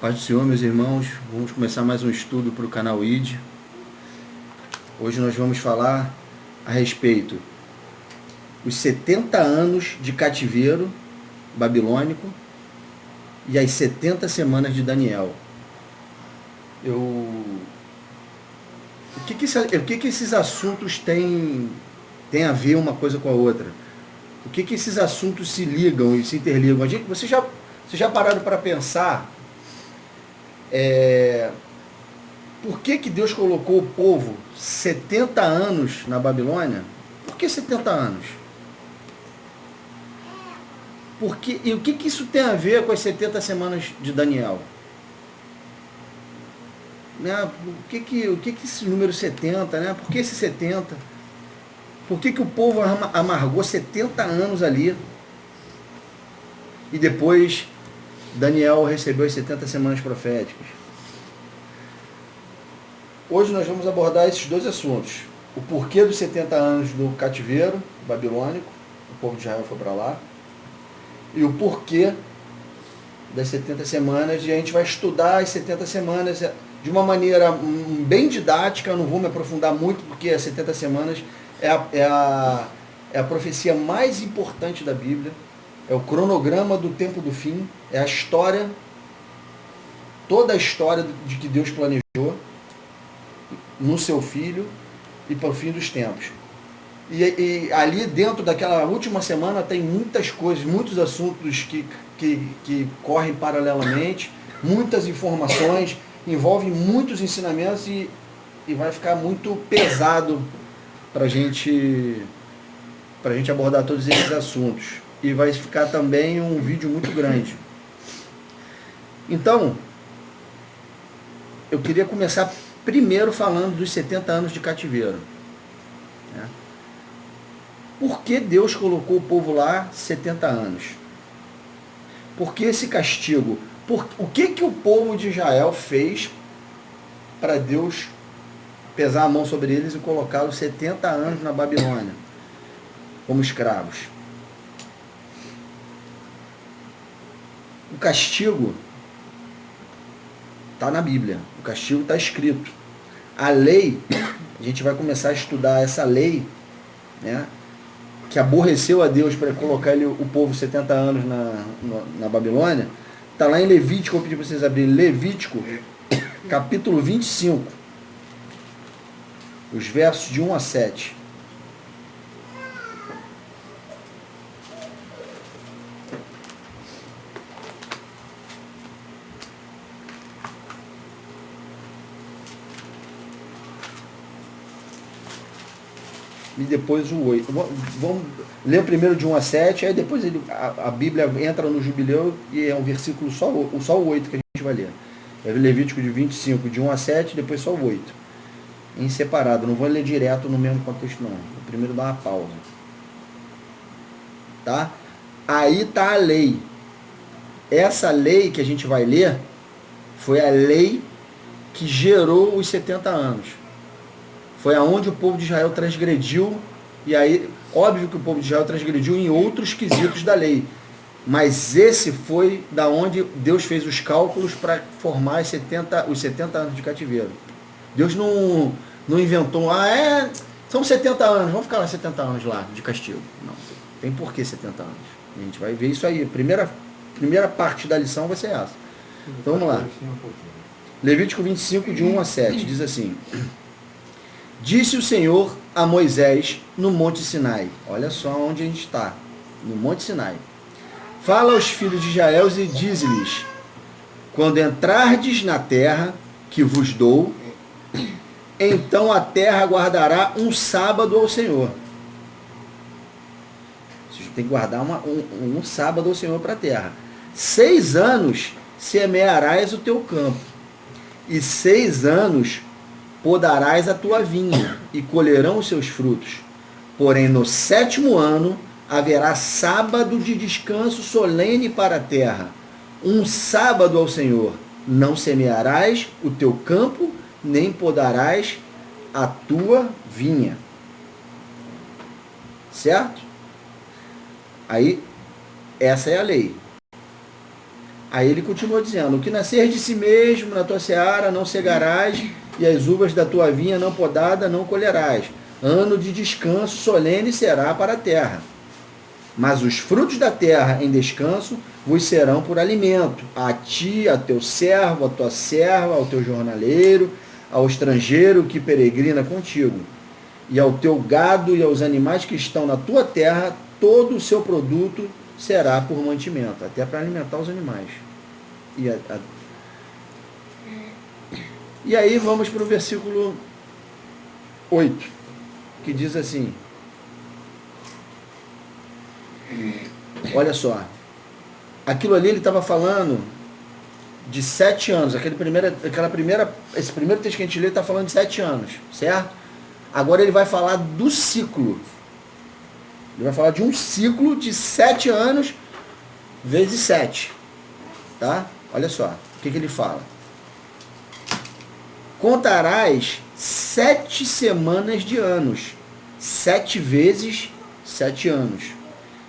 Paz do Senhor, meus irmãos. Vamos começar mais um estudo para o canal ID. Hoje nós vamos falar a respeito dos 70 anos de cativeiro babilônico e as 70 semanas de Daniel. O que esses assuntos têm a ver uma coisa com a outra? O que esses assuntos se ligam e se interligam? Vocês já pararam para pensar por que Deus colocou o povo 70 anos na Babilônia? Por que 70 anos? E o que isso tem a ver com as 70 semanas de Daniel? Né? O que esse número 70? Né? Por que esse 70? Por que o povo amargou 70 anos ali? E depois Daniel recebeu as 70 semanas proféticas. Hoje nós vamos abordar esses dois assuntos. O porquê dos 70 anos do cativeiro babilônico, o povo de Israel foi para lá, e o porquê das 70 semanas, e a gente vai estudar as 70 semanas de uma maneira bem didática. Eu não vou me aprofundar muito, porque as 70 semanas é a profecia mais importante da Bíblia, é o cronograma do tempo do fim, é a história, toda a história de que Deus planejou no seu Filho e para o fim dos tempos. E ali dentro daquela última semana tem muitas coisas, muitos assuntos que correm paralelamente, muitas informações, envolvem muitos ensinamentos e vai ficar muito pesado para a gente abordar todos esses assuntos. E vai ficar também um vídeo muito grande. Então, eu queria começar primeiro falando dos 70 anos de cativeiro. Né? Por que Deus colocou o povo lá 70 anos? Por que esse castigo? O que o povo de Israel fez para Deus pesar a mão sobre eles e colocá-los 70 anos na Babilônia como escravos? O castigo está na Bíblia, o castigo está escrito. A lei, a gente vai começar a estudar essa lei, né, que aborreceu a Deus para colocar o povo 70 anos na Babilônia. Está lá em Levítico. Eu pedi para vocês abrirem Levítico, capítulo 25, os versos de 1 a 7. E depois o 8. Vamos ler o primeiro de 1 a 7, aí depois a Bíblia entra no jubileu e é um versículo só o 8 que a gente vai ler. É Levítico de 25, de 1 a 7, depois só o 8. Em separado, não vou ler direto no mesmo contexto não. Vou primeiro dar uma pausa. Tá? Aí tá a lei. Essa lei que a gente vai ler foi a lei que gerou os 70 anos. Foi aonde o povo de Israel transgrediu, e aí, óbvio que o povo de Israel transgrediu em outros quesitos da lei, mas esse foi da onde Deus fez os cálculos para formar os 70 anos de cativeiro. Deus não inventou, são 70 anos, vamos ficar lá 70 anos lá de castigo. Não, tem por que 70 anos. A gente vai ver isso aí, a primeira parte da lição vai ser essa. Então vamos lá. Levítico 25, de 1 a 7, diz assim: Disse o Senhor a Moisés no Monte Sinai. Olha só onde a gente está, no Monte Sinai. Fala aos filhos de Israel e dize-lhes: quando entrardes na terra que vos dou, então a terra guardará um sábado ao Senhor. Você tem que guardar um sábado ao Senhor para a terra. 6 anos semearás o teu campo, e 6 anos podarás a tua vinha, e colherão os seus frutos. Porém, no 7º ano haverá sábado de descanso solene para a terra, um sábado ao Senhor. Não semearás o teu campo, nem podarás a tua vinha. Certo? Aí, essa é a lei. Aí ele continua dizendo, o que nascer de si mesmo na tua seara não cegarás, e as uvas da tua vinha não podada não colherás. Ano de descanso solene será para a terra. Mas os frutos da terra em descanso vos serão por alimento, a ti, a teu servo, a tua serva, ao teu jornaleiro, ao estrangeiro que peregrina contigo, e ao teu gado e aos animais que estão na tua terra, todo o seu produto será por mantimento, até para alimentar os animais. E aí vamos para o versículo 8, que diz assim, olha só, aquilo ali ele estava falando de 7 anos, esse primeiro texto que a gente lê está falando de 7 anos, certo? Agora ele vai falar do ciclo. Ele vai falar de um ciclo de 7 anos vezes 7. Tá? Olha só, o que ele fala. Contarás 7 semanas de anos, 7 vezes 7 anos,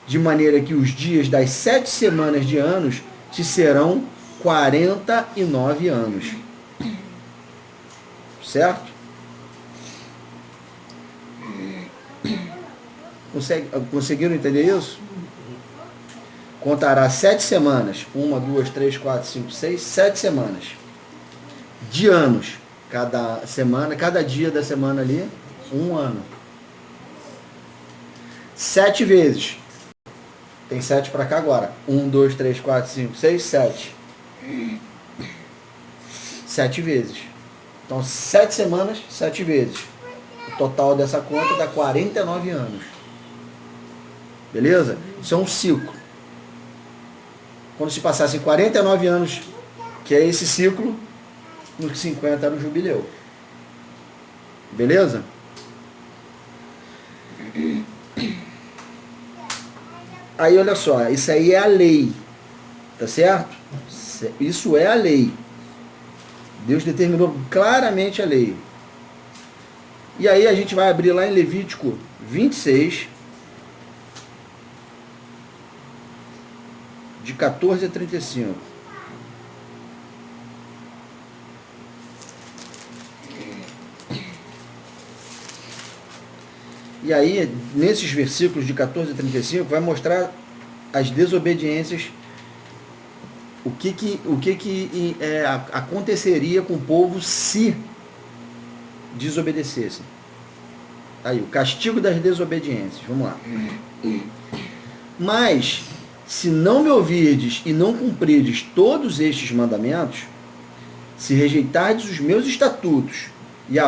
de maneira que os dias das 7 semanas de anos te serão 49 anos. Certo? Conseguiram entender isso? Contará 7 semanas. 1, 2, 3, 4, 5, 6, 7 semanas. De anos. Cada semana, cada dia da semana ali, 1 ano. 7 vezes. Tem 7 para cá agora. 1, 2, 3, 4, 5, 6, 7. 7 vezes. Então, 7 semanas, 7 vezes. O total dessa conta dá 49 anos. Beleza? Isso é um ciclo. Quando se passassem 49 anos, que é esse ciclo, nos 50 era o jubileu. Beleza? Aí olha só, isso aí é a lei. Tá certo? Isso é a lei. Deus determinou claramente a lei. E aí a gente vai abrir lá em Levítico 26, de 14 a 35. E aí, nesses versículos de 14 a 35, vai mostrar as desobediências, o que aconteceria com o povo se desobedecessem. Aí, o castigo das desobediências. Vamos lá. Mas, se não me ouvirdes e não cumprides todos estes mandamentos, se rejeitardes os meus estatutos e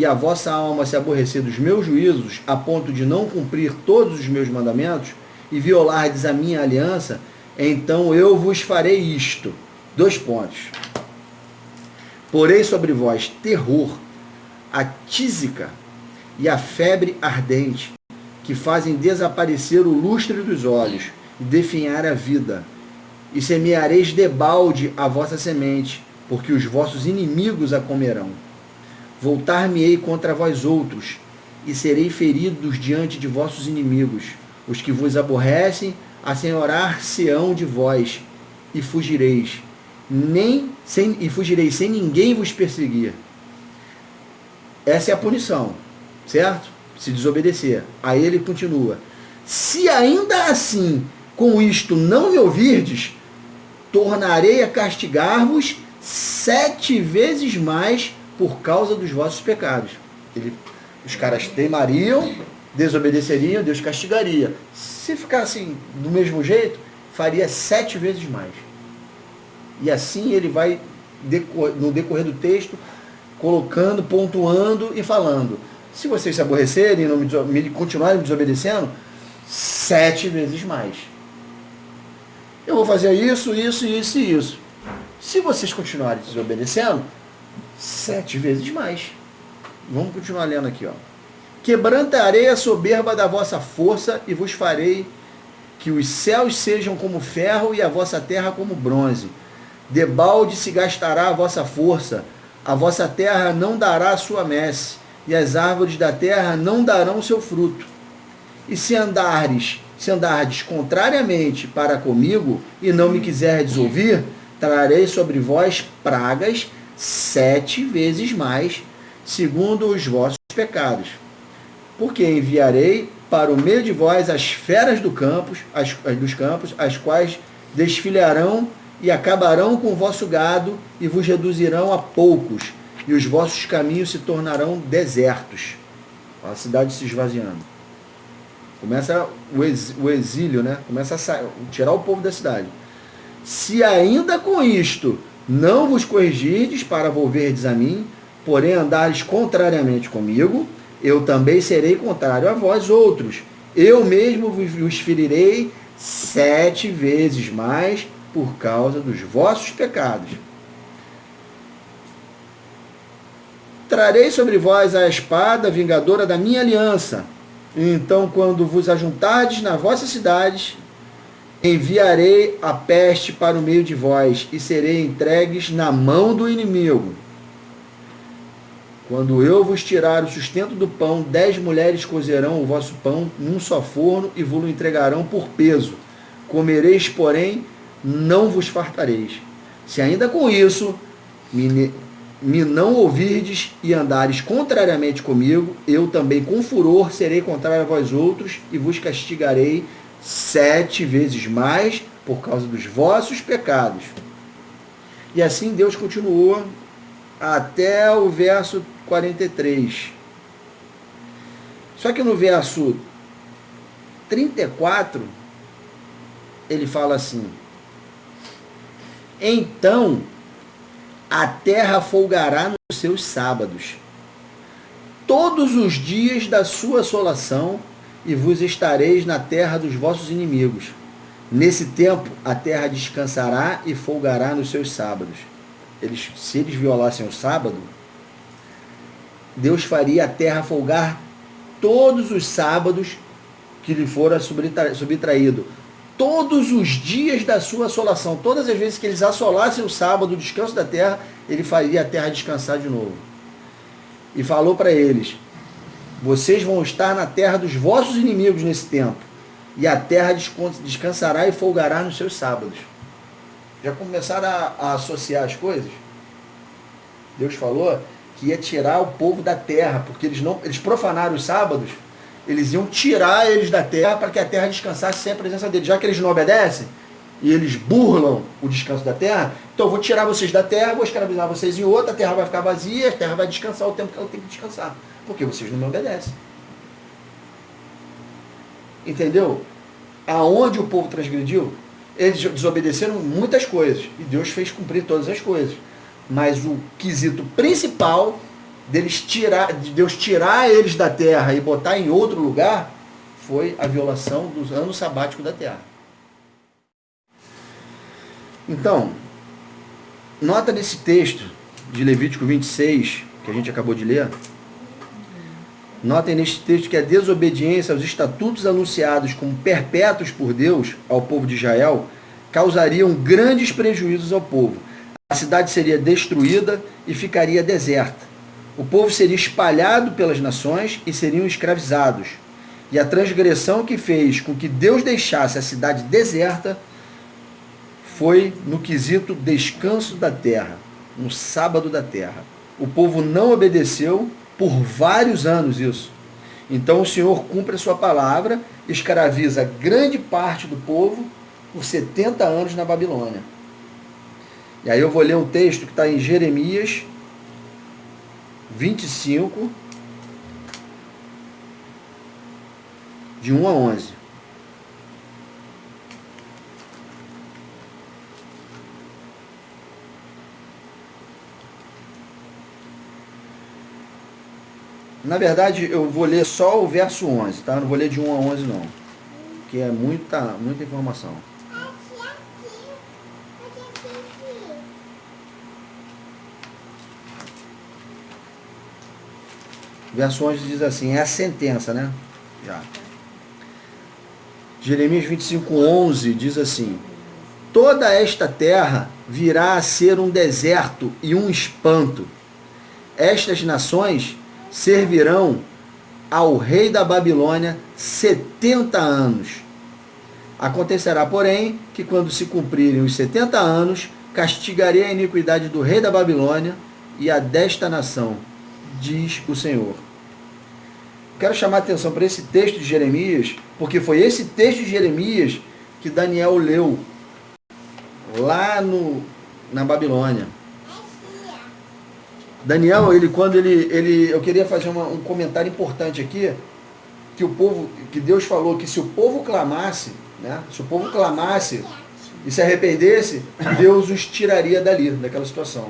a vossa alma se aborrecer dos meus juízos, a ponto de não cumprir todos os meus mandamentos, e violardes a minha aliança, então eu vos farei isto. 2 pontos. Porei sobre vós terror, a tísica e a febre ardente, que fazem desaparecer o lustre dos olhos e definhar a vida. E semeareis debalde a vossa semente, porque os vossos inimigos a comerão. Voltar-me-ei contra vós outros, e serei feridos diante de vossos inimigos. Os que vos aborrecem, assenhorar-se-ão de vós, e fugireis. Fugireis sem ninguém vos perseguir. Essa é a punição, certo? Se desobedecer. Aí ele continua. Se ainda assim, com isto não me ouvirdes, tornarei a castigar-vos 7 vezes mais por causa dos vossos pecados. Os caras teimariam, desobedeceriam, Deus castigaria. Se ficassem do mesmo jeito, faria 7 vezes mais. E assim ele vai, no decorrer do texto, colocando, pontuando e falando. Se vocês se aborrecerem e continuarem me desobedecendo, 7 vezes mais. Eu vou fazer isso, isso, isso e isso. Se vocês continuarem desobedecendo, 7 vezes mais. Vamos continuar lendo aqui, ó. Quebrantarei a soberba da vossa força e vos farei que os céus sejam como ferro e a vossa terra como bronze. Debalde se gastará a vossa força, a vossa terra não dará a sua messe, e as árvores da terra não darão o seu fruto. E se andardes contrariamente para comigo, e não me quiserdes ouvir, trarei sobre vós pragas 7 vezes mais, segundo os vossos pecados. Porque enviarei para o meio de vós as feras dos campos, as quais desfilarão e acabarão com o vosso gado e vos reduzirão a poucos, e os vossos caminhos se tornarão desertos. A cidade se esvaziando. Começa o exílio, né? Começa a tirar o povo da cidade. Se ainda com isto não vos corrigirdes para volverdes a mim, porém andares contrariamente comigo, eu também serei contrário a vós outros. Eu mesmo vos ferirei 7 vezes mais por causa dos vossos pecados. Trarei sobre vós a espada vingadora da minha aliança. Então, quando vos ajuntardes nas vossas cidades, enviarei a peste para o meio de vós, e serei entregues na mão do inimigo. Quando eu vos tirar o sustento do pão, 10 mulheres cozerão o vosso pão num só forno e vos entregarão por peso. Comereis, porém, não vos fartareis. Se ainda com isso me não ouvirdes e andares contrariamente comigo, eu também com furor serei contrário a vós outros e vos castigarei 7 vezes mais por causa dos vossos pecados. E assim Deus continuou até o verso 43. Só que no verso 34, ele fala assim: então a terra folgará nos seus sábados, todos os dias da sua assolação, e vos estareis na terra dos vossos inimigos. Nesse tempo a terra descansará e folgará nos seus sábados. Se eles violassem o sábado, Deus faria a terra folgar todos os sábados que lhe fora subtraído. Todos os dias da sua assolação, todas as vezes que eles assolassem o sábado, o descanso da terra, ele faria a terra descansar de novo. E falou para eles: vocês vão estar na terra dos vossos inimigos nesse tempo, e a terra descansará e folgará nos seus sábados. Já começaram a associar as coisas? Deus falou que ia tirar o povo da terra, porque eles profanaram os sábados, eles iam tirar eles da terra para que a terra descansasse sem a presença deles. Já que eles não obedecem, e eles burlam o descanso da terra, então eu vou tirar vocês da terra, vou escravizar vocês em outra, a terra vai ficar vazia, a terra vai descansar o tempo que ela tem que descansar, porque vocês não me obedecem. Entendeu? Aonde o povo transgrediu, eles desobedeceram muitas coisas, e Deus fez cumprir todas as coisas. Mas o quesito principal de Deus tirar eles da terra e botar em outro lugar foi a violação do ano sabático da terra. Então, nota nesse texto de Levítico 26, que a gente acabou de ler, notem neste texto que a desobediência aos estatutos anunciados como perpétuos por Deus ao povo de Israel causariam grandes prejuízos ao povo. A cidade seria destruída e ficaria deserta. O povo seria espalhado pelas nações e seriam escravizados. E a transgressão que fez com que Deus deixasse a cidade deserta foi no quesito descanso da terra, no sábado da terra. O povo não obedeceu por vários anos isso. Então o Senhor cumpre a sua palavra, escraviza grande parte do povo por 70 anos na Babilônia. E aí eu vou ler um texto que está em Jeremias 25, de 1 a 11. Na verdade, eu vou ler só o verso 11, tá? Não vou ler de 1 a 11 não, que é muita informação. Verso 11 diz assim, é a sentença, né? Já. Jeremias 25, 11 diz assim: toda esta terra virá a ser um deserto e um espanto. Estas nações servirão ao rei da Babilônia 70 anos. Acontecerá, porém, que quando se cumprirem os 70 anos, castigarei a iniquidade do rei da Babilônia e a desta nação, diz o Senhor. Quero chamar a atenção para esse texto de Jeremias, porque foi esse texto de Jeremias que Daniel leu lá na Babilônia. Daniel, eu queria fazer um comentário importante aqui, que Deus falou que se o povo clamasse, né, se o povo clamasse e se arrependesse, Deus os tiraria daquela situação.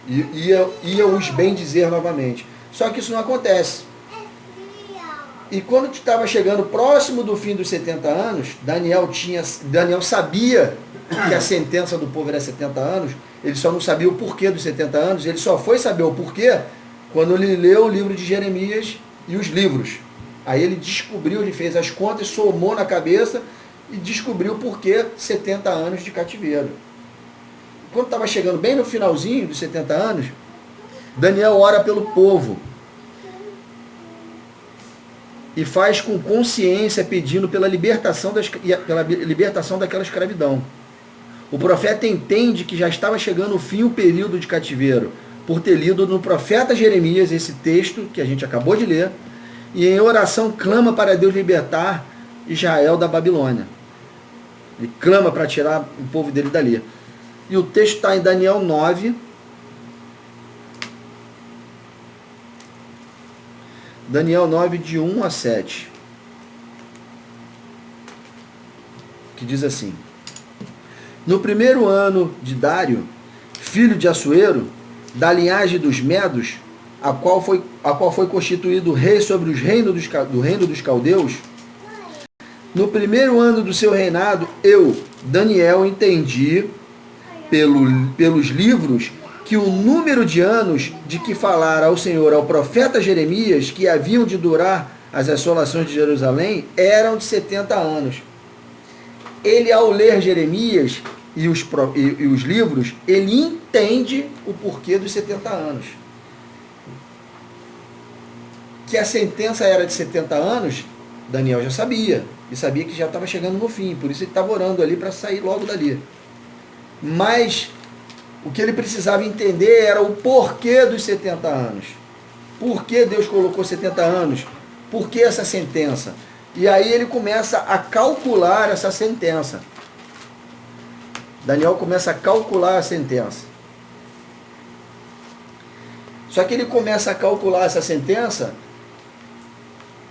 Ia os bendizer novamente. Só que isso não acontece. E quando estava chegando próximo do fim dos 70 anos, Daniel sabia que a sentença do povo era 70 anos, ele só não sabia o porquê dos 70 anos, ele só foi saber o porquê quando ele leu o livro de Jeremias e os livros. Aí ele descobriu, ele fez as contas, somou na cabeça e descobriu por que 70 anos de cativeiro. Quando estava chegando bem no finalzinho dos 70 anos, Daniel ora pelo povo e faz com consciência pedindo pela libertação daquela escravidão. O profeta entende que já estava chegando o fim, o período de cativeiro, por ter lido no profeta Jeremias esse texto que a gente acabou de ler, e em oração clama para Deus libertar Israel da Babilônia. Ele clama para tirar o povo dele dali. E o texto está em Daniel 9. Daniel 9, de 1 a 7. Que diz assim: No primeiro ano de Dário, filho de Assuero, da linhagem dos Medos, a qual foi constituído rei sobre do reino dos caldeus, no primeiro ano do seu reinado, eu, Daniel, entendi pelos livros que o número de anos de que falara ao Senhor ao profeta Jeremias, que haviam de durar as assolações de Jerusalém, eram de 70 anos. Ele, ao ler Jeremias e os livros, ele entende o porquê dos 70 anos. Que a sentença era de 70 anos, Daniel já sabia. E sabia que já estava chegando no fim. Por isso ele estava orando ali para sair logo dali. Mas o que ele precisava entender era o porquê dos 70 anos. Por que Deus colocou 70 anos? Por que essa sentença? E aí ele começa a calcular essa sentença. Daniel começa a calcular a sentença. Só que ele começa a calcular essa sentença,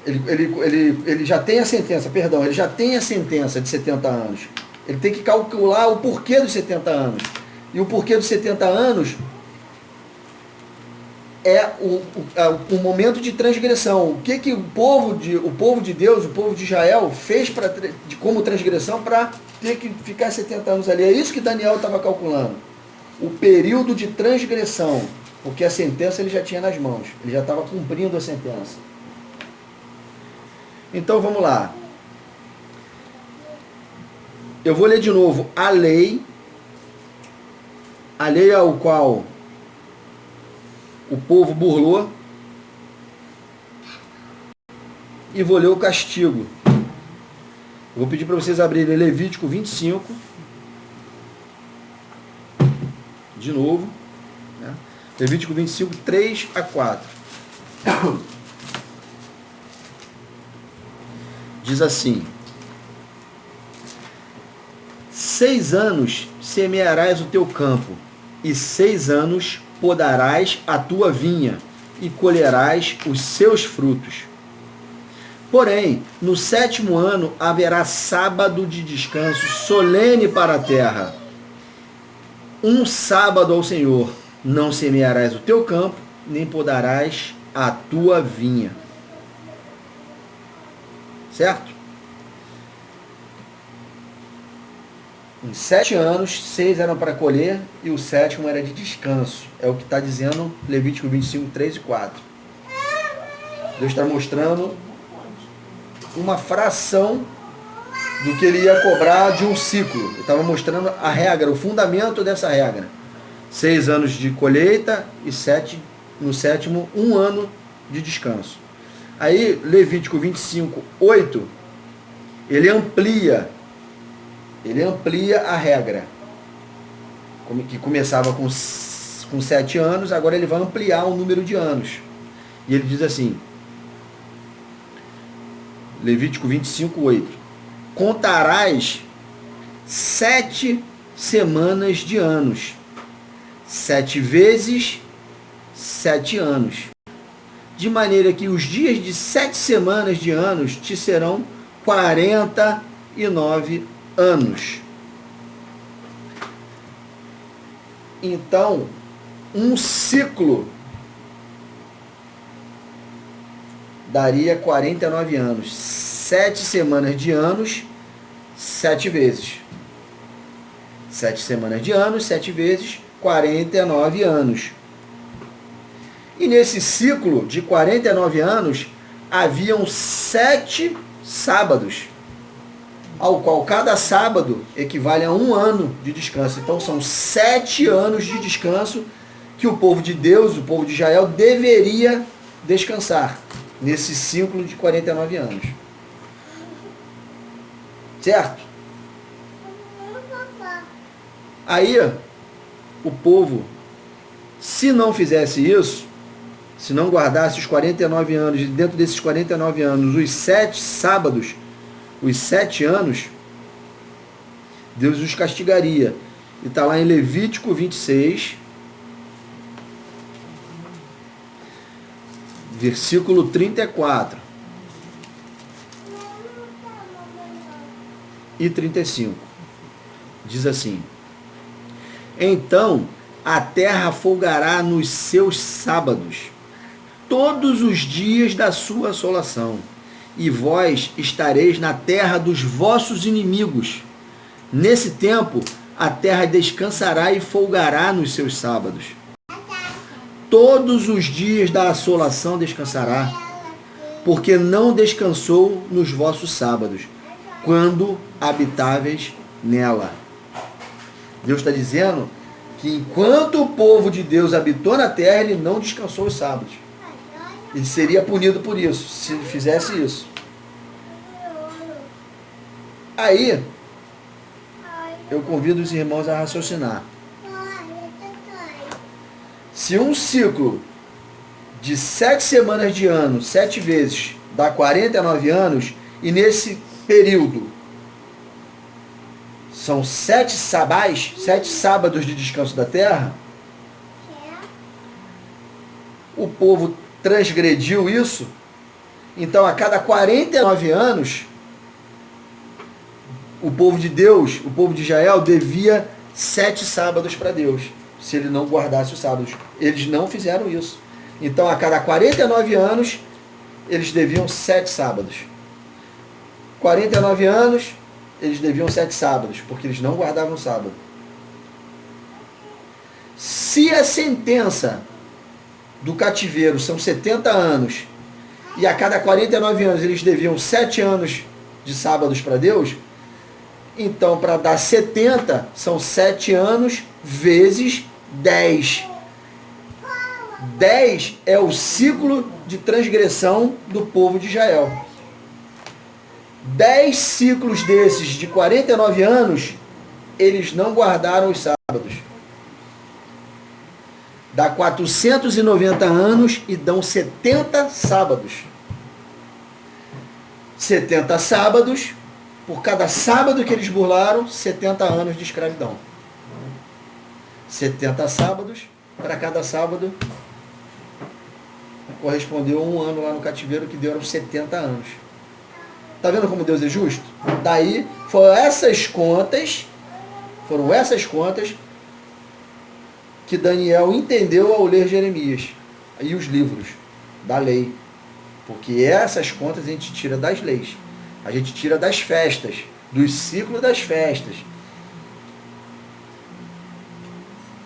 ele já tem a sentença, ele já tem a sentença de 70 anos. Ele tem que calcular o porquê dos 70 anos. E o porquê dos 70 anos é o momento de transgressão. O que o povo de Deus, o povo de Israel, fez como transgressão para ter que ficar 70 anos ali. É isso que Daniel estava calculando. O período de transgressão. Porque a sentença ele já tinha nas mãos. Ele já estava cumprindo a sentença. Então vamos lá. Eu vou ler de novo a lei ao qual o povo burlou, e vou ler o castigo. Vou pedir para vocês abrirem Levítico 25, de novo, né? Levítico 25, 3 a 4. Diz assim: 6 anos semearás o teu campo, e 6 anos podarás a tua vinha, e colherás os seus frutos. Porém, no 7º ano haverá sábado de descanso solene para a terra. Um sábado ao Senhor. Não semearás o teu campo, nem podarás a tua vinha. Certo? Em 7 anos, 6 eram para colher e o 7º era de descanso. É o que está dizendo Levítico 25, 3 e 4. Deus está mostrando uma fração do que ele ia cobrar de um ciclo. Ele estava mostrando a regra, o fundamento dessa regra. 6 anos de colheita e no 7º, 1 ano de descanso. Aí, Levítico 25, 8, ele amplia a regra. que começava com 7 anos, agora ele vai ampliar o número de anos. E ele diz assim, Levítico 25:8, contarás 7 semanas de anos, 7 vezes 7 anos, de maneira que os dias de 7 semanas de anos te serão 49 anos. Então, um ciclo daria 49 anos. 7 semanas de anos, 7 vezes. 7 semanas de anos, 7 vezes, 49 anos. E nesse ciclo de 49 anos, haviam 7 sábados, ao qual cada sábado equivale a 1 ano de descanso. Então são 7 anos de descanso que o povo de Deus, o povo de Israel, deveria descansar nesse ciclo de 49 anos. Certo? Aí, o povo, se não fizesse isso, se não guardasse os 49 anos, e dentro desses 49 anos, os 7 sábados, os 7 anos, Deus os castigaria. E está lá em Levítico 26, versículo 34 e 35. Diz assim: então a terra folgará nos seus sábados, todos os dias da sua assolação, e vós estareis na terra dos vossos inimigos. Nesse tempo, a terra descansará e folgará nos seus sábados. Todos os dias da assolação descansará, porque não descansou nos vossos sábados, quando habitáveis nela. Deus está dizendo que enquanto o povo de Deus habitou na terra, ele não descansou os sábados. Ele seria punido por isso, se ele fizesse isso. Aí, eu convido os irmãos a raciocinar. Se um ciclo de 7 semanas de ano, 7 vezes, dá 49 anos, e nesse período são 7 sabás, 7 sábados de descanso da terra, o povo transgrediu isso, então a cada 49 anos, o povo de Deus, o povo de Israel, devia 7 sábados para Deus, se ele não guardasse os sábados. Eles não fizeram isso. Então, a cada 49 anos, eles deviam 7 sábados. 49 anos, eles deviam 7 sábados, porque eles não guardavam o sábado. Se a sentença do cativeiro são 70 anos, e a cada 49 anos eles deviam 7 anos de sábados para Deus, então, para dar 70, são 7 anos vezes 10. 10 é o ciclo de transgressão do povo de Israel. 10 ciclos desses de 49 anos, eles não guardaram os sábados. Dá 490 anos e dão 70 sábados. 70 sábados, por cada sábado que eles burlaram, 70 anos de escravidão. 70 sábados, para cada sábado, correspondeu a 1 ano lá no cativeiro, que deram 70 anos. Tá vendo como Deus é justo? Daí foram essas contas que Daniel entendeu ao ler Jeremias e os livros da lei. Porque essas contas a gente tira das leis. A gente tira das festas, dos ciclos das festas.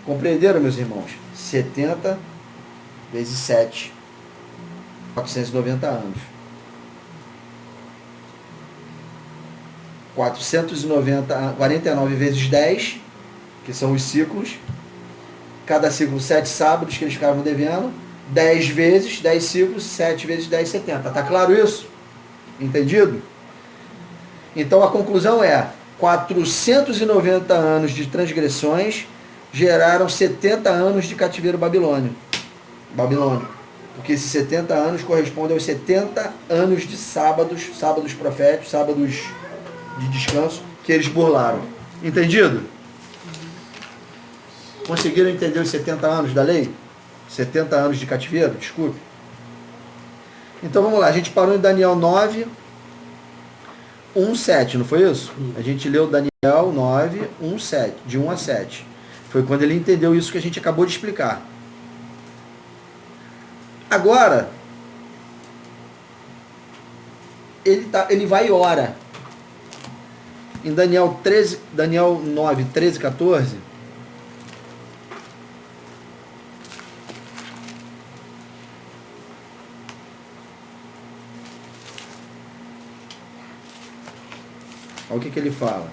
Compreenderam, meus irmãos? 70 vezes 7, 490 anos. 49 vezes 10, que são os ciclos. Cada ciclo 7 sábados que eles ficavam devendo. 10 vezes, 10 ciclos, 7 vezes 10, 70. Tá claro isso? Entendido? Então a conclusão é 490 anos de transgressões geraram 70 anos de cativeiro babilônico. Porque esses 70 anos correspondem aos 70 anos de sábados proféticos, sábados de descanso, que eles burlaram. Entendido? Conseguiram entender os 70 anos da lei? 70 anos de cativeiro, desculpe. Então vamos lá, a gente parou em Daniel 9, 1, 7, não foi isso? A gente leu Daniel 9, 1, 7, de 1 a 7. Foi quando ele entendeu isso que a gente acabou de explicar. Agora, ele vai e ora. Em Daniel 9, 13, 14... olha o que ele fala.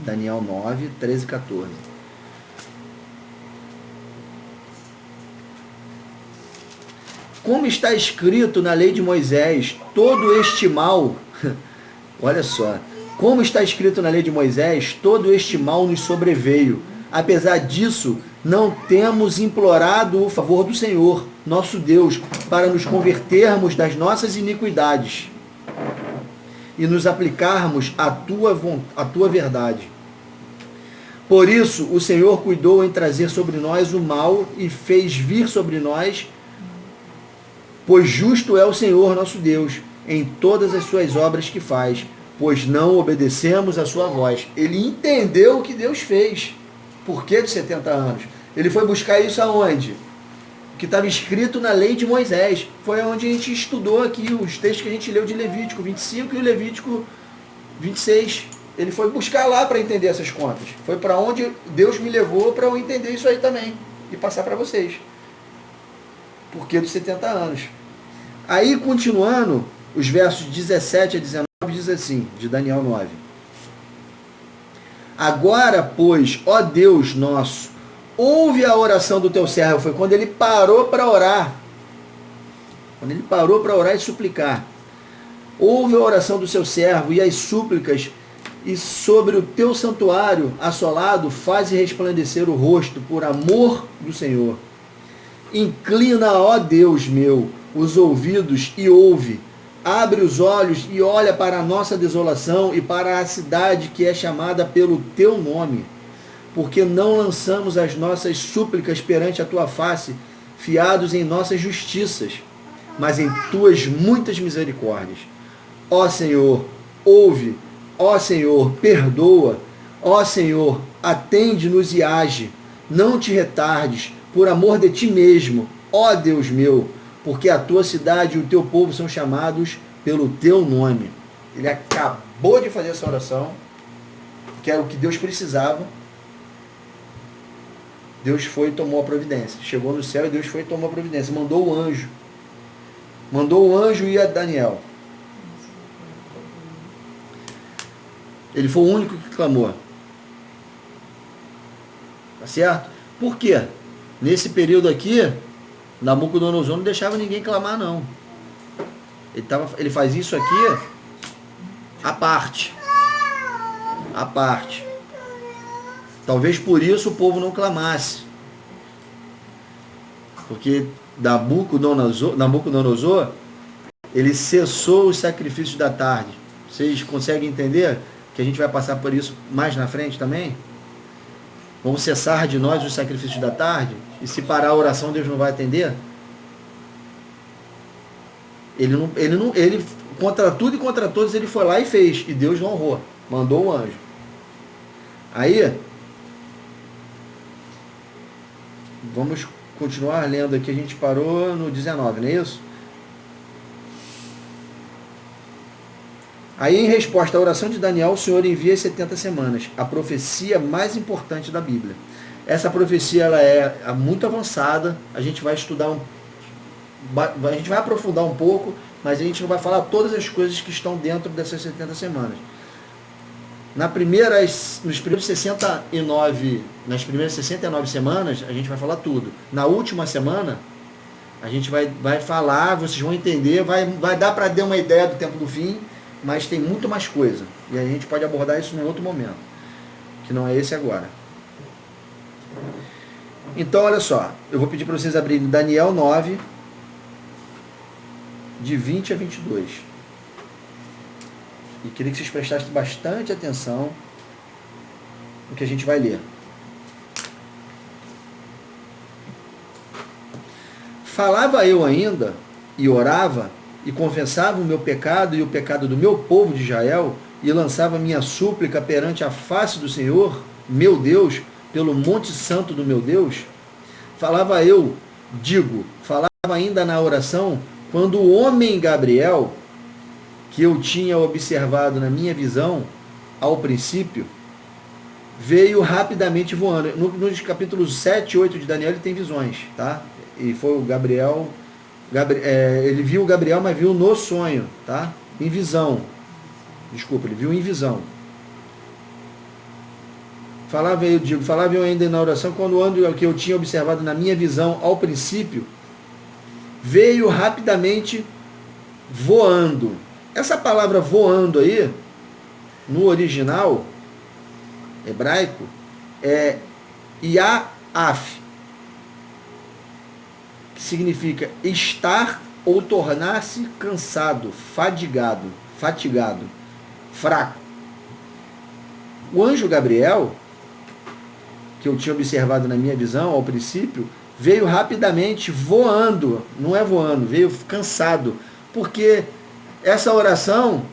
Daniel 9, 13, 14. Como está escrito na lei de Moisés, todo este mal, olha só, como está escrito na lei de Moisés, todo este mal nos sobreveio. Apesar disso, não temos implorado o favor do Senhor, nosso Deus, para nos convertermos das nossas iniquidades e nos aplicarmos à tua verdade. Por isso, o Senhor cuidou em trazer sobre nós o mal e fez vir sobre nós, pois justo é o Senhor nosso Deus em todas as suas obras que faz, pois não obedecemos a sua voz. Ele entendeu o que Deus fez. Por que de 70 anos? Ele foi buscar isso aonde? Que estava escrito na lei de Moisés. Foi onde a gente estudou aqui os textos que a gente leu de Levítico 25 e o Levítico 26. Ele foi buscar lá para entender essas contas. Foi para onde Deus me levou para eu entender isso aí também e passar para vocês. Por que dos 70 anos? Aí, continuando, os versos 17 a 19 diz assim, de Daniel 9. Agora, pois, ó Deus nosso, ouve a oração do teu servo. Foi quando ele parou para orar. Quando ele parou para orar e suplicar. Ouve a oração do seu servo e as súplicas, e sobre o teu santuário assolado faze resplandecer o rosto por amor do Senhor. Inclina, ó Deus meu, os ouvidos e ouve. Abre os olhos e olha para a nossa desolação e para a cidade que é chamada pelo teu nome. Porque não lançamos as nossas súplicas perante a tua face, fiados em nossas justiças, mas em tuas muitas misericórdias. Ó Senhor, ouve. Ó Senhor, perdoa. Ó Senhor, atende-nos e age. Não te retardes, por amor de ti mesmo, ó Deus meu, porque a tua cidade e o teu povo são chamados pelo teu nome. Ele acabou de fazer essa oração, que era o que Deus precisava. Deus foi e tomou a providência. Chegou no céu e Deus foi e tomou a providência. Mandou o anjo. Mandou o anjo e a Daniel. Ele foi o único que clamou. Tá certo? Por quê? Nesse período aqui, Nabucodonosor não deixava ninguém clamar, não. Ele faz isso aqui à parte. À parte. Talvez por isso o povo não clamasse. Porque Nabucodonosor, ele cessou os sacrifícios da tarde. Vocês conseguem entender que a gente vai passar por isso mais na frente também? Vamos cessar de nós os sacrifícios da tarde? E se parar a oração, Deus não vai atender? Ele contra tudo e contra todos, ele foi lá e fez. E Deus não honrou. Mandou o anjo. Aí, vamos continuar lendo aqui. A gente parou no 19, não é isso? Aí, em resposta à oração de Daniel, o Senhor envia as 70 semanas, a profecia mais importante da Bíblia. Essa profecia ela é muito avançada, a gente vai estudar, a gente vai aprofundar um pouco, mas a gente não vai falar todas as coisas que estão dentro dessas 70 semanas. Nas primeiras 69 semanas, a gente vai falar tudo. Na última semana, a gente vai falar, vocês vão entender, vai dar para dar uma ideia do tempo do fim, mas tem muito mais coisa. E a gente pode abordar isso em outro momento, que não é esse agora. Então, olha só, eu vou pedir para vocês abrirem Daniel 9, de 20 a 22. E queria que vocês prestassem bastante atenção no que a gente vai ler. Falava eu ainda, e orava, e confessava o meu pecado e o pecado do meu povo de Israel, e lançava minha súplica perante a face do Senhor, meu Deus, pelo monte santo do meu Deus. Falava eu, falava ainda na oração, quando o homem Gabriel, que eu tinha observado na minha visão, ao princípio, veio rapidamente voando. Nos capítulos 7 e 8 de Daniel ele tem visões, tá? E foi o Gabriel, ele viu o Gabriel, mas viu no sonho, tá? Em visão. Desculpa, ele viu em visão. Falava eu ainda na oração, quando o ano que eu tinha observado na minha visão ao princípio, veio rapidamente voando. Essa palavra voando aí, no original hebraico, é Yaaf, que significa estar ou tornar-se cansado, fatigado, fraco. O anjo Gabriel, que eu tinha observado na minha visão ao princípio, veio rapidamente voando, não é voando, veio cansado, porque essa oração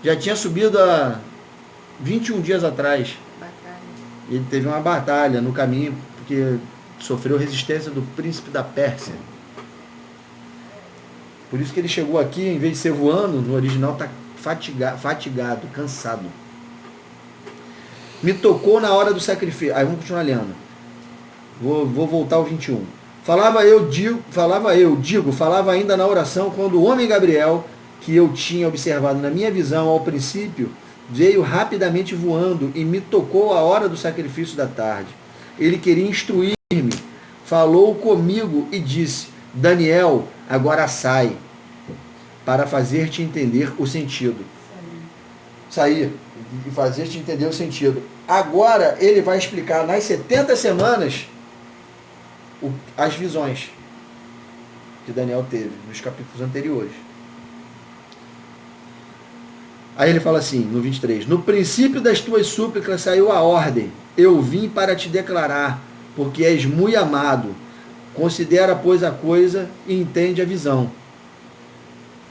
já tinha subido há 21 dias atrás. Ele teve uma batalha no caminho, porque sofreu resistência do príncipe da Pérsia. Por isso que ele chegou aqui, em vez de ser voando, no original está fatigado, cansado. Me tocou na hora do sacrifício. Aí vamos continuar lendo. Vou voltar ao 21. Falava ainda na oração, quando o homem Gabriel, que eu tinha observado na minha visão ao princípio, veio rapidamente voando e me tocou a hora do sacrifício da tarde. Ele queria instruir-me, falou comigo e disse: Daniel, agora sai, para fazer-te entender o sentido. Sair e fazer-te entender o sentido. Agora ele vai explicar nas 70 semanas as visões que Daniel teve nos capítulos anteriores. Aí ele fala assim, no 23, no princípio das tuas súplicas saiu a ordem, eu vim para te declarar, porque és muito amado. Considera, pois, a coisa e entende a visão.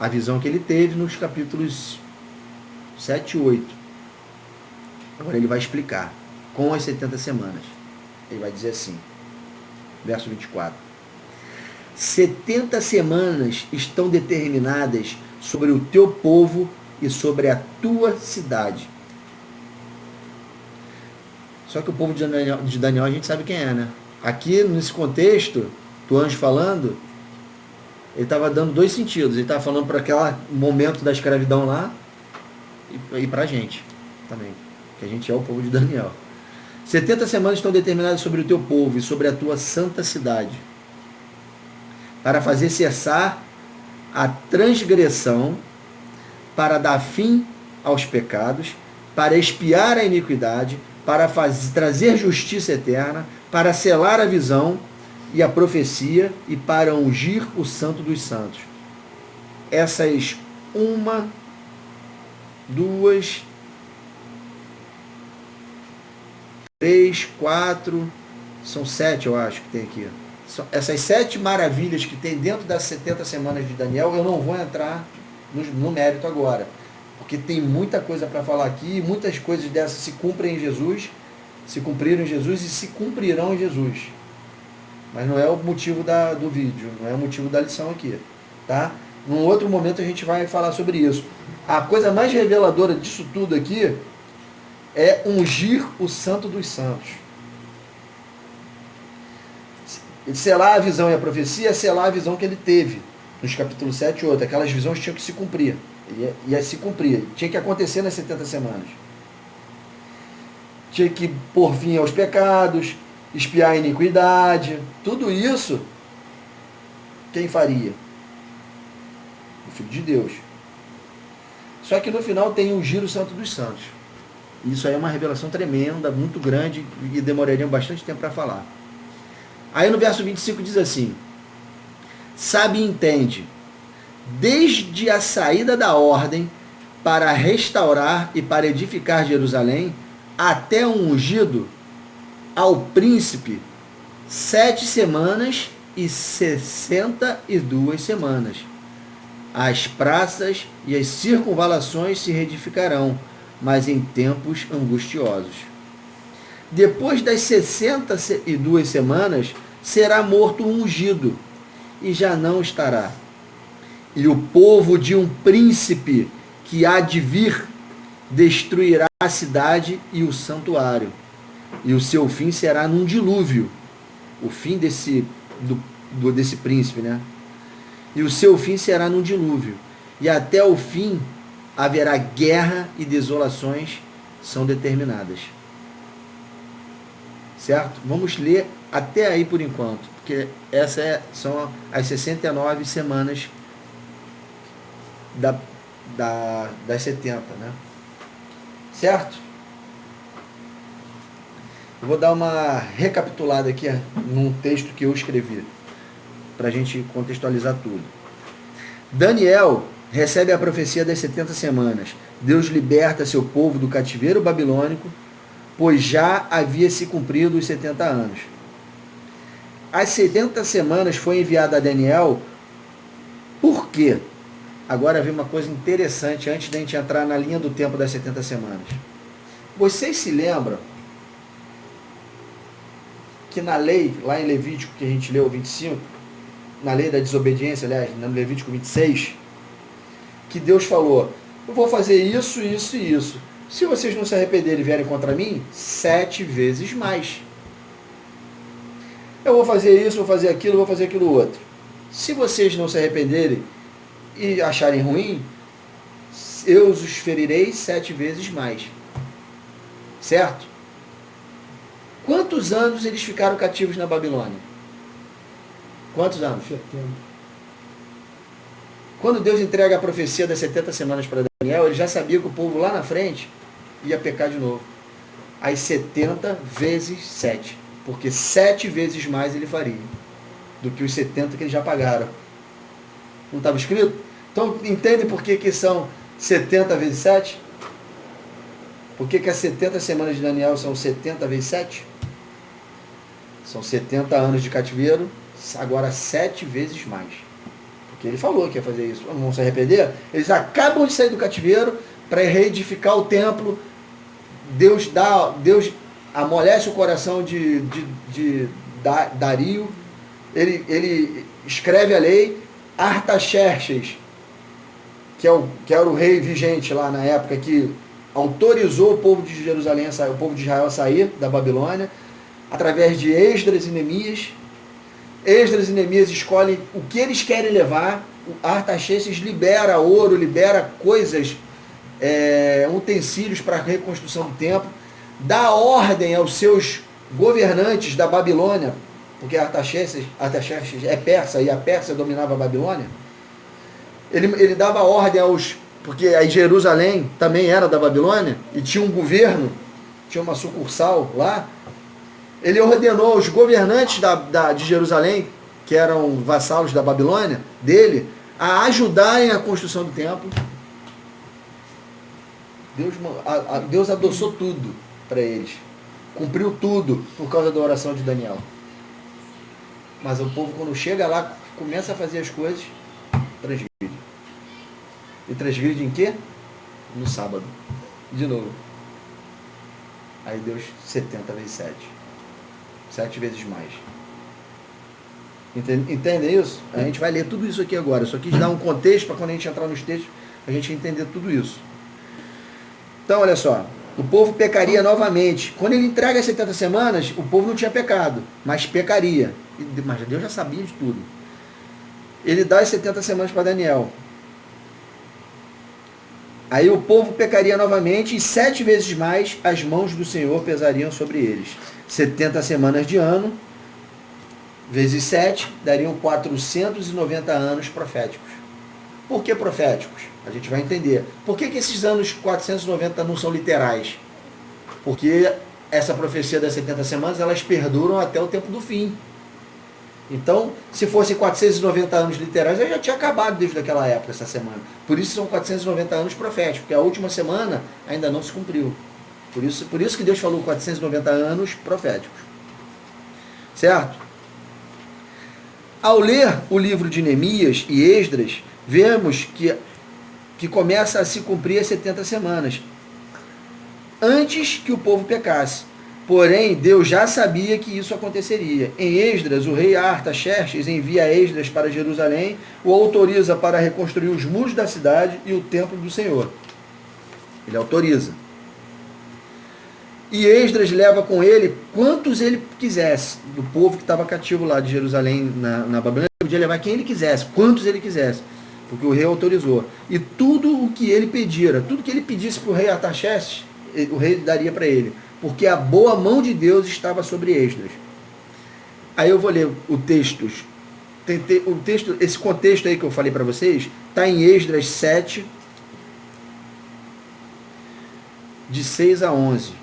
A visão que ele teve nos capítulos 7 e 8. Agora ele vai explicar, com as 70 semanas. Ele vai dizer assim, verso 24. 70 semanas estão determinadas sobre o teu povo e sobre a tua cidade. Só que o povo de Daniel a gente sabe quem é, né? Aqui, nesse contexto, do anjo falando, ele estava dando dois sentidos. Ele estava falando para aquele momento da escravidão lá e para a gente também, que a gente é o povo de Daniel. 70 semanas estão determinadas sobre o teu povo e sobre a tua santa cidade, para fazer cessar a transgressão, para dar fim aos pecados, para expiar a iniquidade, para trazer justiça eterna, para selar a visão e a profecia e para ungir o santo dos santos. Essas 1, 2, 3, 4, são 7 eu acho que tem aqui. Essas 7 maravilhas que tem dentro das 70 semanas de Daniel, eu não vou entrar no mérito agora, porque tem muita coisa para falar aqui, muitas coisas dessas se cumprem em Jesus, se cumpriram em Jesus e se cumprirão em Jesus. Mas não é o motivo do vídeo, não é o motivo da lição aqui, tá? Num outro momento a gente vai falar sobre isso. A coisa mais reveladora disso tudo aqui é ungir o santo dos santos. Selar a visão e a profecia é selar a visão que ele teve nos capítulos 7 e 8. Aquelas visões tinham que se cumprir. Ia se cumprir. Tinha que acontecer nas 70 semanas. Tinha que pôr fim aos pecados, expiar a iniquidade. Tudo isso, quem faria? O Filho de Deus. Só que no final tem ungir o santo dos santos. Isso aí é uma revelação tremenda, muito grande, e demoraria bastante tempo para falar. Aí no verso 25 diz assim: sabe e entende, desde a saída da ordem para restaurar e para edificar Jerusalém, até o ungido, ao príncipe, 7 semanas e 62 semanas. As praças e as circunvalações se reedificarão, mas em tempos angustiosos. Depois das 62 semanas, será morto o ungido, e já não estará. E o povo de um príncipe que há de vir destruirá a cidade e o santuário, e o seu fim será num dilúvio. O fim desse príncipe, né? E o seu fim será num dilúvio. E até o fim haverá guerra e desolações são determinadas. Certo? Vamos ler até aí por enquanto, porque são as 69 semanas das 70, né? Certo? Eu vou dar uma recapitulada aqui num texto que eu escrevi, para a gente contextualizar tudo. Daniel recebe a profecia das 70 semanas. Deus liberta seu povo do cativeiro babilônico, pois já havia se cumprido os 70 anos. As 70 semanas foi enviada a Daniel. Por quê? Agora vem uma coisa interessante antes da gente entrar na linha do tempo das 70 semanas. Vocês se lembram que na lei, lá em Levítico, que a gente leu 25, na lei da desobediência, aliás, no Levítico 26, que Deus falou: eu vou fazer isso, isso e isso. Se vocês não se arrependerem e vierem contra mim, 7 vezes mais. Eu vou fazer isso, vou fazer aquilo, vou fazer aquilo outro. Se vocês não se arrependerem e acharem ruim, eu os ferirei 7 vezes mais. Certo? Quantos anos eles ficaram cativos na Babilônia? Quantos anos? 70. Quando Deus entrega a profecia das 70 semanas para Daniel, ele já sabia que o povo lá na frente ia pecar de novo. As 70 vezes 7. Porque 7 vezes mais ele faria do que os 70 que eles já pagaram. Não estava escrito? Então, entende por que são 70 vezes 7? Por que as 70 semanas de Daniel são 70 vezes 7? São 70 anos de cativeiro, agora 7 vezes mais. Porque ele falou que ia fazer isso. Não vão se arrepender? Eles acabam de sair do cativeiro para reedificar o templo. Deus amolece o coração de Dario. Ele escreve a lei. Artaxerxes, que era o rei vigente lá na época, que autorizou o povo de Jerusalém, o povo de Israel a sair da Babilônia, através de Esdras e Neemias. Esdras e Neemias escolhem o que eles querem levar. O Artaxerxes libera ouro, libera coisas, utensílios para a reconstrução do templo, dá ordem aos seus governantes da Babilônia, porque Artaxerxes é persa e a Pérsia dominava a Babilônia. Ele dava ordem porque aí Jerusalém também era da Babilônia e tinha um governo, tinha uma sucursal lá. Ele ordenou aos governantes de Jerusalém, que eram vassalos da Babilônia, dele, a ajudarem a construção do templo. Deus adoçou tudo para eles. Cumpriu tudo por causa da oração de Daniel. Mas o povo, quando chega lá, começa a fazer as coisas, transgride. E transgride em quê? No sábado. De novo. Aí Deus 70 vezes 7. 7 vezes mais. Entende isso? A gente vai ler tudo isso aqui agora. Eu só quis dar um contexto para quando a gente entrar nos textos, a gente entender tudo isso. Então, olha só. O povo pecaria novamente. Quando ele entrega as 70 semanas, o povo não tinha pecado, mas pecaria. Mas Deus já sabia de tudo. Ele dá as 70 semanas para Daniel. Aí o povo pecaria novamente e 7 vezes mais as mãos do Senhor pesariam sobre eles. 70 semanas de ano, vezes 7, dariam 490 anos proféticos. Por que proféticos? A gente vai entender. Por que esses anos 490 não são literais? Porque essa profecia das 70 semanas, elas perduram até o tempo do fim. Então, se fossem 490 anos literais, já tinha acabado desde aquela época, essa semana. Por isso são 490 anos proféticos, porque a última semana ainda não se cumpriu. Por isso que Deus falou 490 anos proféticos. Certo? Ao ler o livro de Neemias e Esdras, vemos que começa a se cumprir as 70 semanas, antes que o povo pecasse. Porém, Deus já sabia que isso aconteceria. Em Esdras, o rei Artaxerxes envia Esdras para Jerusalém, o autoriza para reconstruir os muros da cidade e o templo do Senhor. Ele autoriza. E Esdras leva com ele quantos ele quisesse, do povo que estava cativo lá de Jerusalém, na Babilônia. Ele podia levar quem ele quisesse, quantos ele quisesse, porque o rei autorizou. E tudo o que ele pedira, tudo que ele pedisse para o rei Artaxerxes, o rei daria para ele, porque a boa mão de Deus estava sobre Esdras. Aí eu vou ler o texto. Esse contexto aí que eu falei para vocês, está em Esdras 7, de 6 a 11.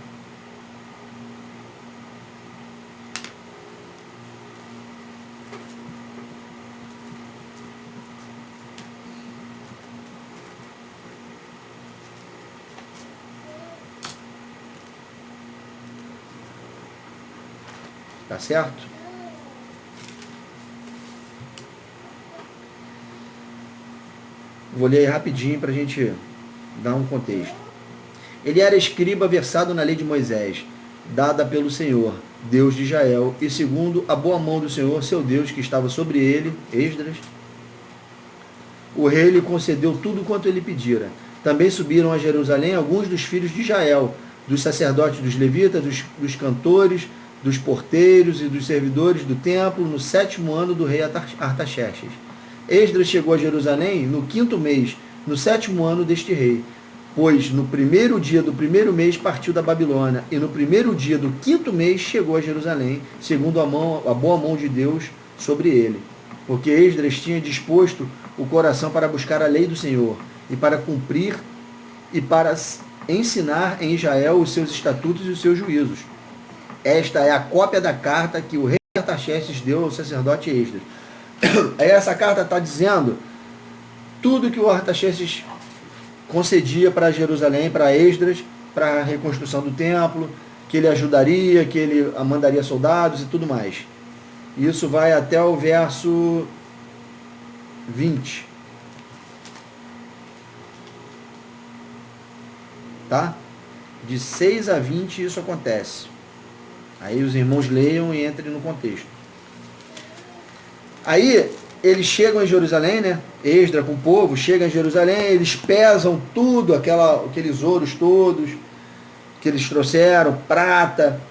Tá certo? Vou ler aí rapidinho para a gente dar um contexto. Ele era escriba versado na lei de Moisés, dada pelo Senhor, Deus de Israel, e segundo a boa mão do Senhor, seu Deus, que estava sobre ele, Esdras, o rei lhe concedeu tudo quanto ele pedira. Também subiram a Jerusalém alguns dos filhos de Israel, dos sacerdotes, dos levitas, dos cantores, dos porteiros e dos servidores do templo, no 7º ano do rei Artaxerxes. Esdras chegou a Jerusalém no 5º mês, no 7º ano deste rei, pois no 1º dia do 1º mês partiu da Babilônia, e no 1º dia do 5º mês chegou a Jerusalém, segundo a boa mão de Deus sobre ele. Porque Esdras tinha disposto o coração para buscar a lei do Senhor, e para cumprir e para ensinar em Israel os seus estatutos e os seus juízos. Esta é a cópia da carta que o rei Artaxerxes deu ao sacerdote Esdras. Aí essa carta está dizendo tudo que o Artaxerxes concedia para Jerusalém, para Esdras, para a reconstrução do templo, que ele ajudaria, que ele mandaria soldados e tudo mais. Isso vai até o verso 20. Tá? De 6 a 20 isso acontece. Aí os irmãos leiam e entrem no contexto. Aí eles chegam em Jerusalém, né? Esdras com o povo, chegam em Jerusalém, eles pesam tudo, aqueles ouros todos que eles trouxeram, prata,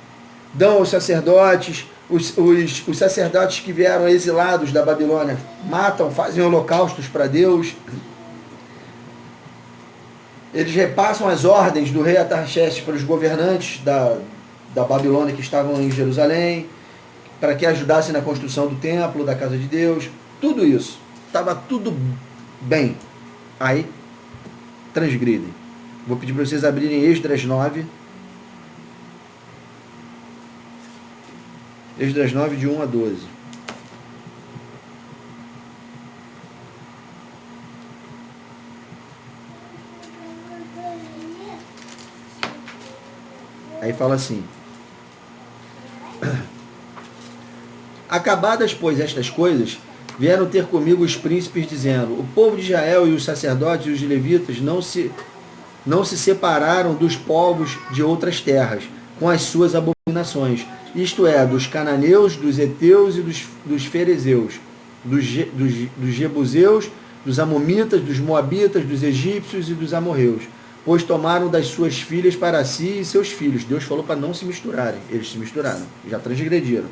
dão aos sacerdotes, os sacerdotes que vieram exilados da Babilônia, matam, fazem holocaustos para Deus. Eles repassam as ordens do rei Artaxerxes para os governantes da Babilônia que estavam em Jerusalém, para que ajudassem na construção do templo, da casa de Deus, tudo isso. Estava tudo bem. Aí, transgridem. Vou pedir para vocês abrirem Esdras 9. Esdras 9, de 1 a 12. Aí fala assim: acabadas, pois, estas coisas, vieram ter comigo os príncipes, dizendo: o povo de Israel e os sacerdotes e os levitas não se separaram dos povos de outras terras, com as suas abominações, isto é, dos cananeus, dos heteus e dos ferezeus, dos jebuseus, dos amomitas, dos moabitas, dos egípcios e dos amorreus, pois tomaram das suas filhas para si e seus filhos. Deus falou para não se misturarem. Eles se misturaram, já transgrediram.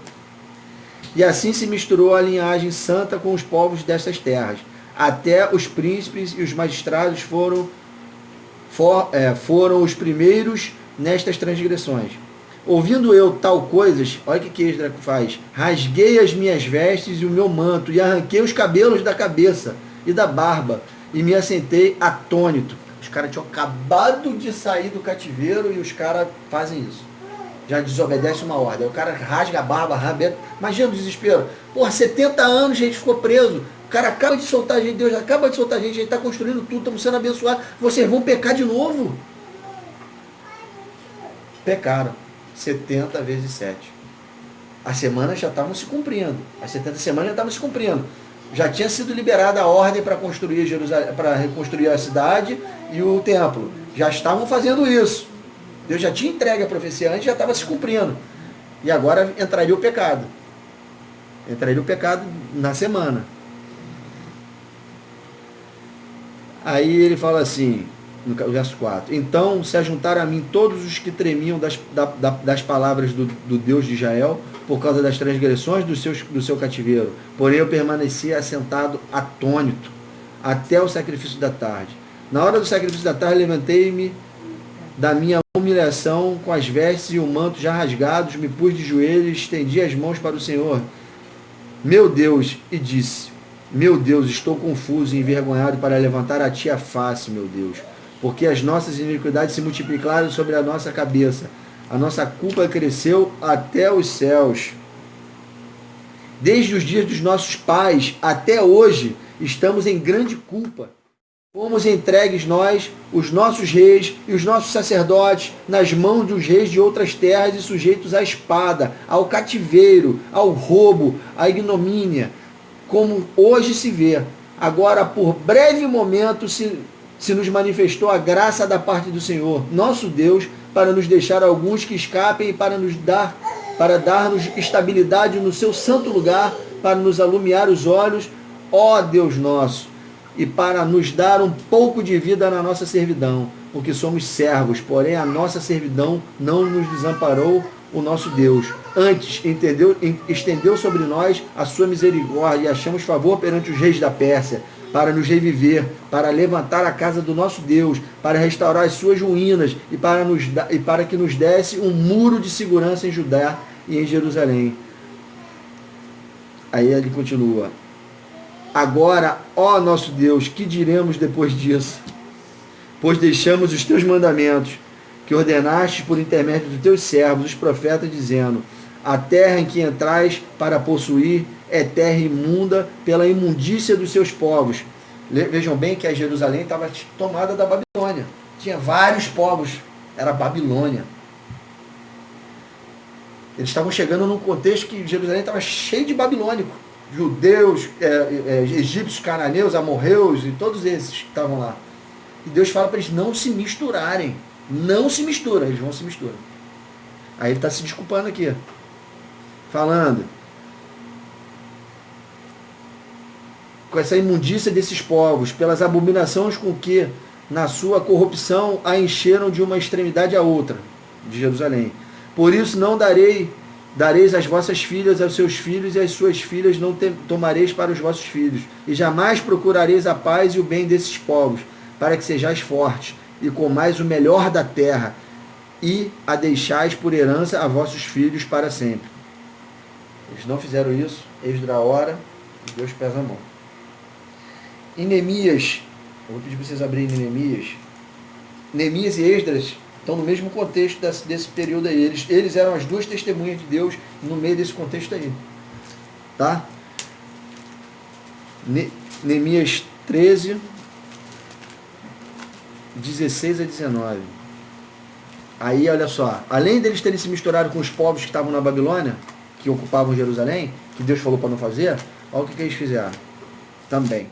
E assim se misturou a linhagem santa com os povos dessas terras. Até os príncipes e os magistrados foram os primeiros nestas transgressões. Ouvindo eu tal coisas, olha o que Esdras faz: rasguei as minhas vestes e o meu manto, e arranquei os cabelos da cabeça e da barba, e me assentei atônito. caras tinham acabado de sair do cativeiro e os caras fazem isso. Já desobedece uma ordem. O cara rasga a barba, rabeta. Imagina o desespero. Porra, 70 anos a gente ficou preso. O cara acaba de soltar a gente, Deus acaba de soltar a gente está construindo tudo, estamos sendo abençoados. Vocês vão pecar de novo? Pecaram. 70 vezes 7. As semanas já estavam se cumprindo. As 70 semanas já estavam se cumprindo. Já tinha sido liberada a ordem para construir Jerusalém, para reconstruir a cidade e o templo. Já estavam fazendo isso. Deus já tinha entregue a profecia antes, já estava se cumprindo. E agora entraria o pecado. Entraria o pecado na semana. Aí ele fala assim, no verso 4. Então se ajuntaram a mim todos os que tremiam das palavras do Deus de Israel, por causa das transgressões do seu cativeiro. Porém eu permanecia assentado atônito, até o sacrifício da tarde. Na hora do sacrifício da tarde, levantei-me da minha humilhação, com as vestes e o manto já rasgados, me pus de joelhos e estendi as mãos para o Senhor, meu Deus, e disse, meu Deus, estou confuso e envergonhado para levantar a ti a face, meu Deus, porque as nossas iniquidades se multiplicaram sobre a nossa cabeça, a nossa culpa cresceu até os céus. Desde os dias dos nossos pais até hoje, estamos em grande culpa. Fomos entregues nós, os nossos reis e os nossos sacerdotes, nas mãos dos reis de outras terras e sujeitos à espada, ao cativeiro, ao roubo, à ignomínia, como hoje se vê. Agora, por breve momento, se nos manifestou a graça da parte do Senhor, nosso Deus, para nos deixar alguns que escapem e para dar-nos estabilidade no seu santo lugar, para nos alumiar os olhos, ó Deus nosso, e para nos dar um pouco de vida na nossa servidão, porque somos servos, porém a nossa servidão não nos desamparou o nosso Deus. Antes, estendeu sobre nós a sua misericórdia e achamos favor perante os reis da Pérsia, para nos reviver, para levantar a casa do nosso Deus, para restaurar as suas ruínas e para que nos desse um muro de segurança em Judá e em Jerusalém. Aí ele continua. Agora, ó nosso Deus, que diremos depois disso? Pois deixamos os teus mandamentos, que ordenaste por intermédio dos teus servos, os profetas, dizendo, a terra em que entrais para possuir é terra imunda pela imundícia dos seus povos. Vejam bem que a Jerusalém estava tomada da Babilônia. Tinha vários povos, era Babilônia. Eles estavam chegando num contexto que Jerusalém estava cheio de babilônico. Judeus, egípcios, cananeus, amorreus e todos esses que estavam lá. E Deus fala para eles não se misturarem. Não se misturam, eles vão se misturar. Aí ele está se desculpando aqui. Falando. Com essa imundícia desses povos, pelas abominações com que, na sua corrupção, a encheram de uma extremidade à outra, de Jerusalém. Por isso não dareis as vossas filhas aos seus filhos, e as suas filhas não tomareis para os vossos filhos. E jamais procurareis a paz e o bem desses povos, para que sejais fortes, e comais o melhor da terra, e a deixais por herança a vossos filhos para sempre. Eles não fizeram isso, eis da hora, e Deus pesa a mão. Em Neemias, eu vou pedir para vocês abrirem Neemias. Neemias e Esdras estão no mesmo contexto desse período aí. Eles eram as duas testemunhas de Deus no meio desse contexto aí. Tá? Neemias 13, 16 a 19. Aí, olha só. Além deles terem se misturado com os povos que estavam na Babilônia, que ocupavam Jerusalém, que Deus falou para não fazer, olha o que eles fizeram. Também.